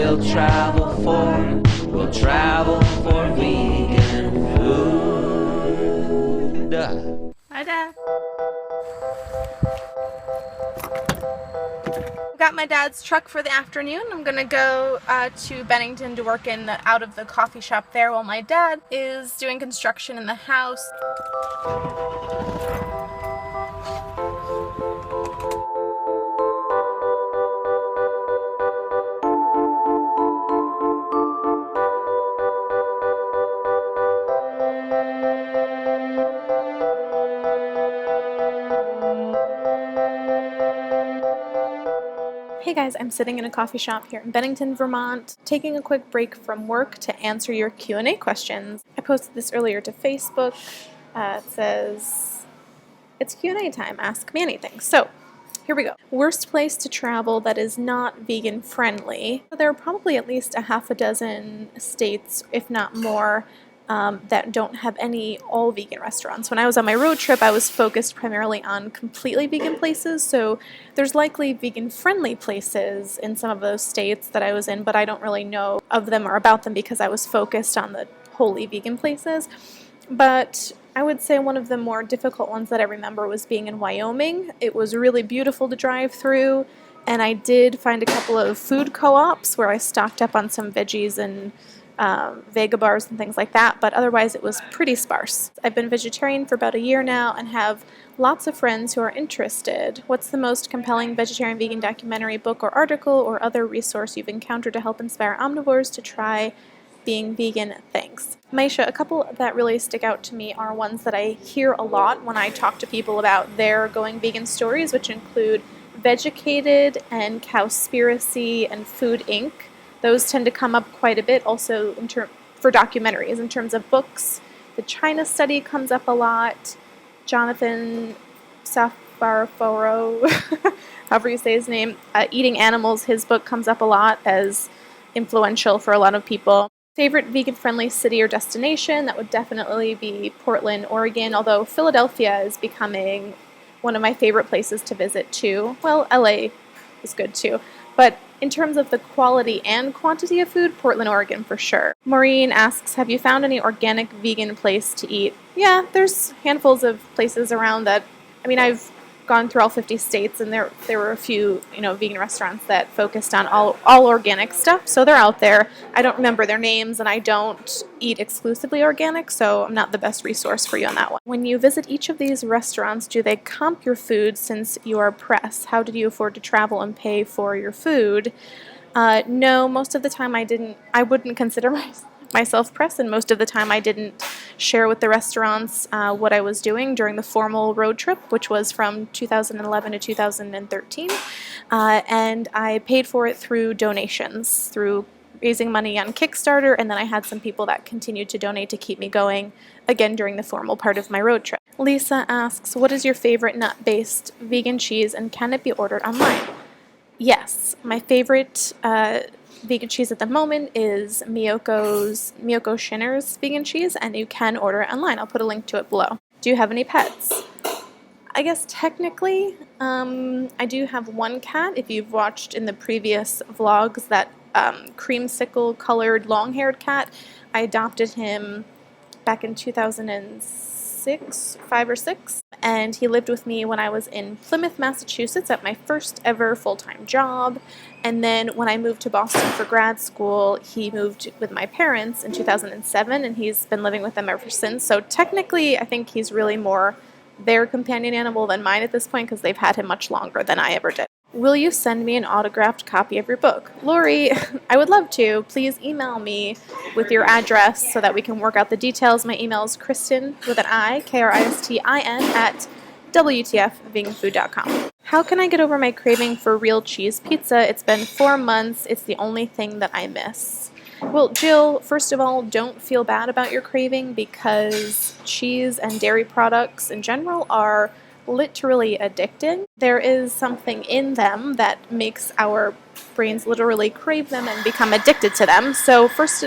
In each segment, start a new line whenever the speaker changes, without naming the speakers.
We'll travel for vegan food.
Hi, Dad. Got my dad's truck for the afternoon. I'm gonna go to Bennington to work out of the coffee shop there while my dad is doing construction in the house. Hey guys, I'm sitting in a coffee shop here in Bennington, Vermont, taking a quick break from work to answer your Q&A questions. I posted this earlier to Facebook. It says, it's Q&A time, ask me anything. So, here we go. Worst place to travel that is not vegan friendly. There are probably at least a half a dozen states, if not more, that don't have any all vegan restaurants. When I was on my road trip, I was focused primarily on completely vegan places, so there's likely vegan friendly places in some of those states that I was in, but I don't really know of them or about them because I was focused on the wholly vegan places. But I would say one of the more difficult ones that I remember was being in Wyoming. It was really beautiful to drive through, and I did find a couple of food co-ops where I stocked up on some veggies and Vega bars and things like that, but otherwise it was pretty sparse. I've been vegetarian for about a year now and have lots of friends who are interested. What's the most compelling vegetarian vegan documentary, book, or article or other resource you've encountered to help inspire omnivores to try being vegan? Thanks. Maisha, a couple that really stick out to me are ones that I hear a lot when I talk to people about their going vegan stories, which include Vegucated and Cowspiracy and Food Inc. Those tend to come up quite a bit also for documentaries. In terms of books, the China Study comes up a lot. Jonathan Safar-Foro, however you say his name, Eating Animals, his book comes up a lot as influential for a lot of people. Favorite vegan-friendly city or destination? That would definitely be Portland, Oregon, although Philadelphia is becoming one of my favorite places to visit too. Well, LA is good too. But in terms of the quality and quantity of food, Portland, Oregon for sure. Maureen asks, have you found any organic vegan place to eat? Yeah, there's handfuls of places around that. I mean, I've gone through all 50 states, and there were a few, vegan restaurants that focused on all organic stuff, so they're out there. I don't remember their names, and I don't eat exclusively organic, so I'm not the best resource for you on that one. When you visit each of these restaurants, do they comp your food since you are press? How did you afford to travel and pay for your food? No, most of the time I wouldn't consider myself press, and most of the time I didn't share with the restaurants what I was doing during the formal road trip, which was from 2011 to 2013, and I paid for it through donations, through raising money on Kickstarter, and then I had some people that continued to donate to keep me going, again during the formal part of my road trip. Lisa asks, what is your favorite nut-based vegan cheese, and can it be ordered online? Yes, my favorite vegan cheese at the moment is Miyoko Shinner's vegan cheese, and you can order it online. I'll put a link to it below. Do you have any pets? I guess technically, I do have one cat. If you've watched in the previous vlogs, that creamsicle colored long-haired cat, I adopted him back in 2006, 5 or 6, and he lived with me when I was in Plymouth, Massachusetts at my first ever full-time job. And then when I moved to Boston for grad school, he moved with my parents in 2007, and he's been living with them ever since. So technically, I think he's really more their companion animal than mine at this point, because they've had him much longer than I ever did. Will you send me an autographed copy of your book? Lori, I would love to. Please email me with your address so that we can work out the details. My email is Kristin, with an I, Kristin, at WTFveganfood.com. How can I get over my craving for real cheese pizza? It's been 4 months. It's the only thing that I miss. Well, Jill, first of all, don't feel bad about your craving, because cheese and dairy products in general are literally addicting. There is something in them that makes our brains literally crave them and become addicted to them. So first,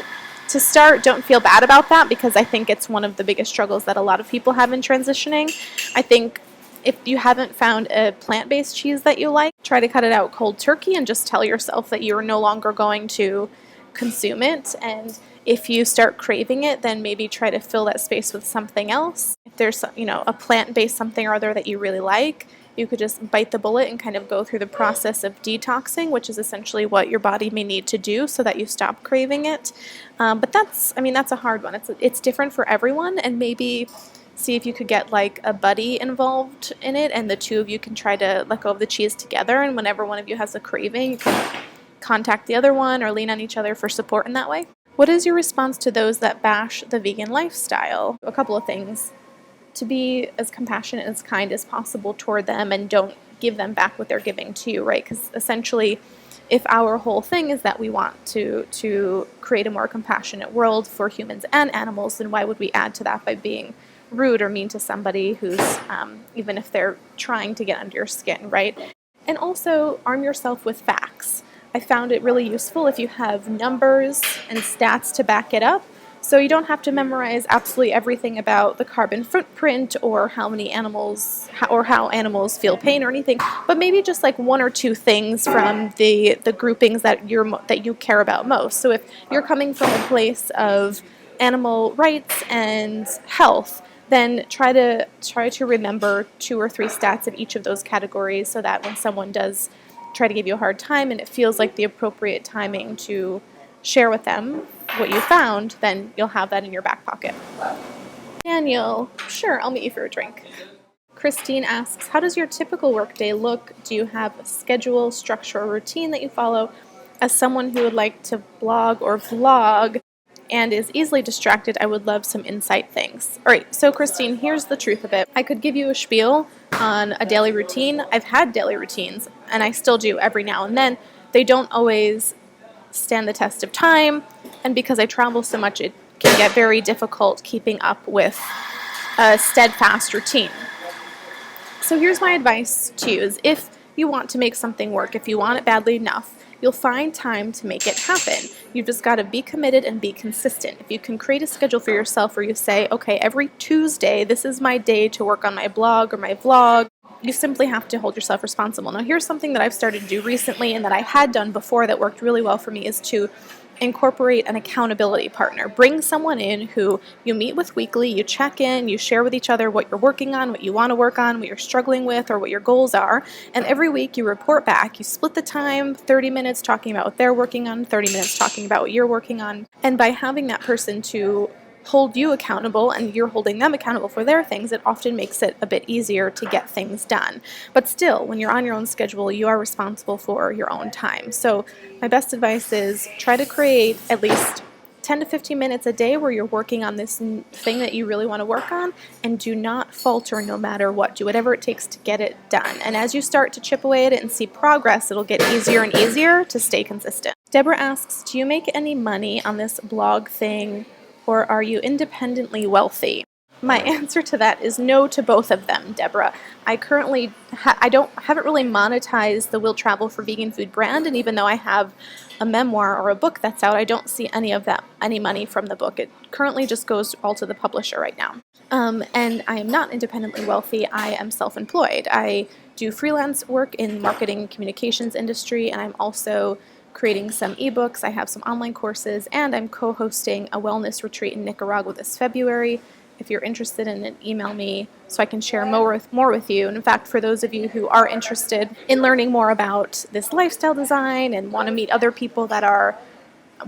to start, don't feel bad about that, because I think it's one of the biggest struggles that a lot of people have in transitioning. I think If you haven't found a plant-based cheese that you like, try to cut it out cold turkey and just tell yourself that you're no longer going to consume it. And if you start craving it, then maybe try to fill that space with something else. If there's, a plant-based something or other that you really like, you could just bite the bullet and kind of go through the process of detoxing, which is essentially what your body may need to do so that you stop craving it. But that's a hard one. It's different for everyone, and maybe see if you could get like a buddy involved in it, and the two of you can try to let go of the cheese together, and whenever one of you has a craving, you can contact the other one or lean on each other for support in that way. What is your response to those that bash the vegan lifestyle? A couple of things. To be as compassionate and as kind as possible toward them, and don't give them back what they're giving to you, right? Because essentially, if our whole thing is that we want to create a more compassionate world for humans and animals, then why would we add to that by being rude or mean to somebody who's, even if they're trying to get under your skin, right? And also, arm yourself with facts. I found it really useful if you have numbers and stats to back it up. So you don't have to memorize absolutely everything about the carbon footprint or how many animals or how animals feel pain or anything, but maybe just like one or two things from the groupings that you care about most. So if you're coming from a place of animal rights and health, then try to remember 2 or 3 stats of each of those categories, so that when someone does try to give you a hard time and it feels like the appropriate timing to share with them what you found, then you'll have that in your back pocket. Daniel, sure, I'll meet you for a drink. Christine asks, how does your typical workday look? Do you have a schedule, structure, or routine that you follow? As someone who would like to blog or vlog and is easily distracted, I would love some insight. Thanks. All right, so Christine, here's the truth of it. I could give you a spiel on a daily routine. I've had daily routines, and I still do every now and then. They don't always stand the test of time, and because I travel so much, it can get very difficult keeping up with a steadfast routine. So here's my advice to you: is if you want to make something work, if you want it badly enough, you'll find time to make it happen. You've just got to be committed and be consistent. If you can create a schedule for yourself where you say, okay, every Tuesday, this is my day to work on my blog or my vlog, you simply have to hold yourself responsible. Now, here's something that I've started to do recently and that I had done before that worked really well for me, is to incorporate an accountability partner. Bring someone in who you meet with weekly, you check in, you share with each other what you're working on, what you want to work on, what you're struggling with, or what your goals are. And every week you report back. You split the time, 30 minutes talking about what they're working on, 30 minutes talking about what you're working on. And by having that person to hold you accountable and you're holding them accountable for their things, it often makes it a bit easier to get things done. But still, when you're on your own schedule, you are responsible for your own time. So my best advice is try to create at least 10 to 15 minutes a day where you're working on this thing that you really want to work on, and do not falter no matter what. Do whatever it takes to get it done. And as you start to chip away at it and see progress, it'll get easier and easier to stay consistent. Deborah asks, do you make any money on this blog thing, or are you independently wealthy? My answer to that is no to both of them, Deborah. I currently haven't really monetized the Will Travel for Vegan Food brand, and even though I have a memoir or a book that's out, I don't see any money from the book. It currently just goes all to the publisher right now. And I am not independently wealthy. I am self-employed. I do freelance work in marketing and communications industry, and I'm also creating some ebooks. I have some online courses, and I'm co-hosting a wellness retreat in Nicaragua this February. If you're interested in it, email me so I can share more with you. And in fact, for those of you who are interested in learning more about this lifestyle design and want to meet other people that are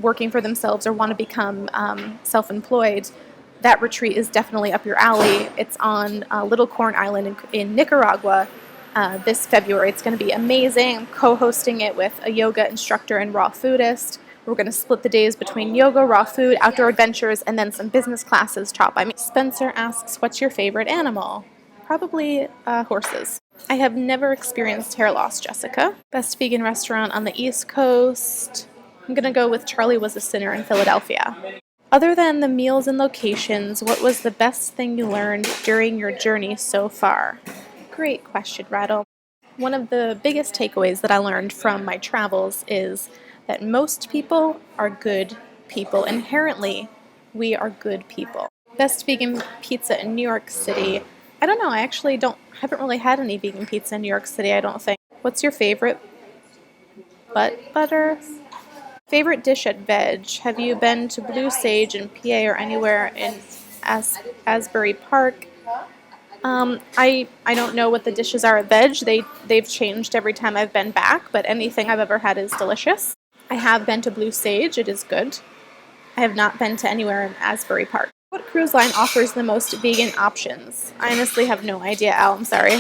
working for themselves or want to become self-employed, that retreat is definitely up your alley. It's on Little Corn Island in Nicaragua this February. It's going to be amazing. I'm co-hosting it with a yoga instructor and raw foodist. We're going to split the days between yoga, raw food, outdoor adventures, and then some business classes taught by me. Spencer asks, what's your favorite animal? Probably horses. I have never experienced hair loss, Jessica. Best vegan restaurant on the East Coast. I'm going to go with Charlie Was a Sinner in Philadelphia. Other than the meals and locations, what was the best thing you learned during your journey so far? Great question, Rattle. One of the biggest takeaways that I learned from my travels is that most people are good people. Inherently, we are good people. Best vegan pizza in New York City. I don't know, I actually don't haven't really had any vegan pizza in New York City, I don't think. What's your favorite butter? Favorite dish at Veg? Have you been to Blue Sage in PA or anywhere in Asbury Park? I don't know what the dishes are at Veg. They've changed every time I've been back, but anything I've ever had is delicious. I have been to Blue Sage. It is good. I have not been to anywhere in Asbury Park. What cruise line offers the most vegan options? I honestly have no idea, Al. I'm sorry.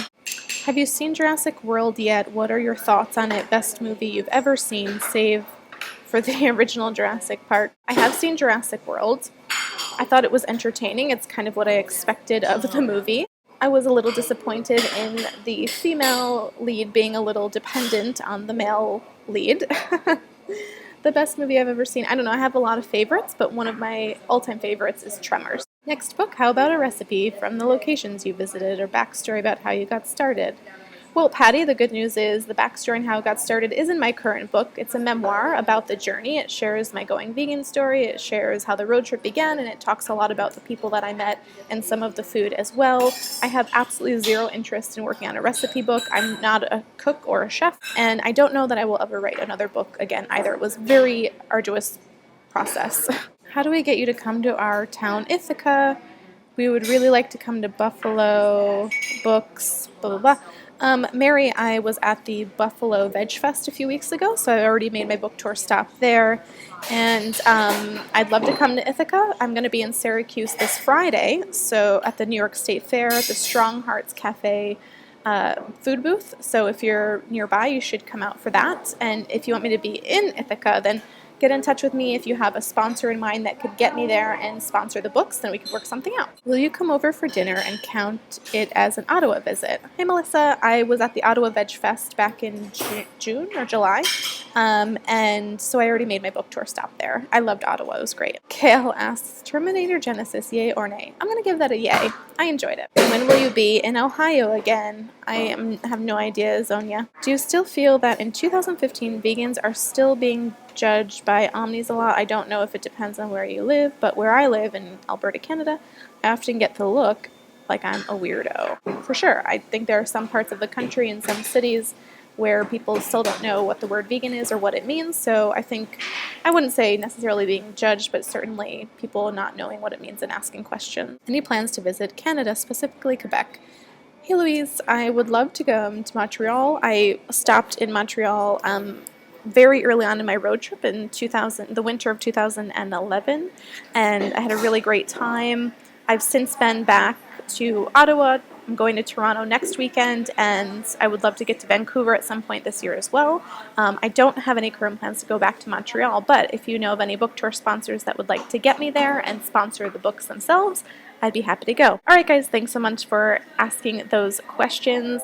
Have you seen Jurassic World yet? What are your thoughts on it? Best movie you've ever seen, save for the original Jurassic Park. I have seen Jurassic World. I thought it was entertaining. It's kind of what I expected of the movie. I was a little disappointed in the female lead being a little dependent on the male lead. The best movie I've ever seen. I don't know, I have a lot of favorites, but one of my all-time favorites is Tremors. Next book, how about a recipe from the locations you visited or backstory about how you got started? Well, Patty, the good news is the backstory and how it got started is in my current book. It's a memoir about the journey. It shares my going vegan story. It shares how the road trip began, and it talks a lot about the people that I met and some of the food as well. I have absolutely zero interest in working on a recipe book. I'm not a cook or a chef, and I don't know that I will ever write another book again either. It was a very arduous process. How do we get you to come to our town, Ithaca? We would really like to come to Buffalo, books, blah, blah, blah. Mary, I was at the Buffalo Veg Fest a few weeks ago, so I already made my book tour stop there. And I'd love to come to Ithaca. I'm going to be in Syracuse this Friday, so at the New York State Fair, at the Strong Hearts Cafe food booth. So if you're nearby, you should come out for that. And if you want me to be in Ithaca, then get in touch with me if you have a sponsor in mind that could get me there and sponsor the books, then we could work something out. Will you come over for dinner and count it as an Ottawa visit? Hey Melissa, I was at the Ottawa Veg Fest back in June or July, and so I already made my book tour stop there. I loved Ottawa, it was great. Kale asks, Terminator Genesis, yay or nay? I'm going to give that a yay. I enjoyed it. When will you be in Ohio again? I have no idea, Zonia. Do you still feel that in 2015 vegans are still being judged by omnis a lot? I don't know if it depends on where you live, but where I live in Alberta, Canada, I often get to look like I'm a weirdo. For sure. I think there are some parts of the country and some cities where people still don't know what the word vegan is or what it means, so I think, I wouldn't say necessarily being judged, but certainly people not knowing what it means and asking questions. Any plans to visit Canada, specifically Quebec? Hey Louise, I would love to go to Montreal. I stopped in Montreal very early on in my road trip in the winter of 2011, and I had a really great time. I've since been back to Ottawa. I'm going to Toronto next weekend, and I would love to get to Vancouver at some point this year as well. I don't have any current plans to go back to Montreal, but if you know of any book tour sponsors that would like to get me there and sponsor the books themselves, I'd be happy to go. Alright guys, thanks so much for asking those questions.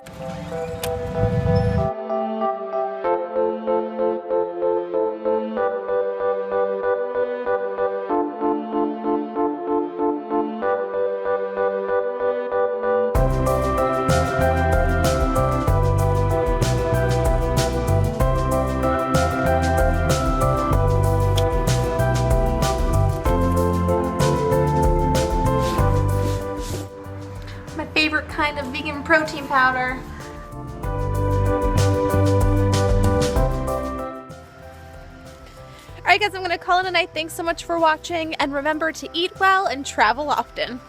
Favorite kind of vegan protein powder. Alright guys, I'm going to call it a night. Thanks so much for watching, and remember to eat well and travel often.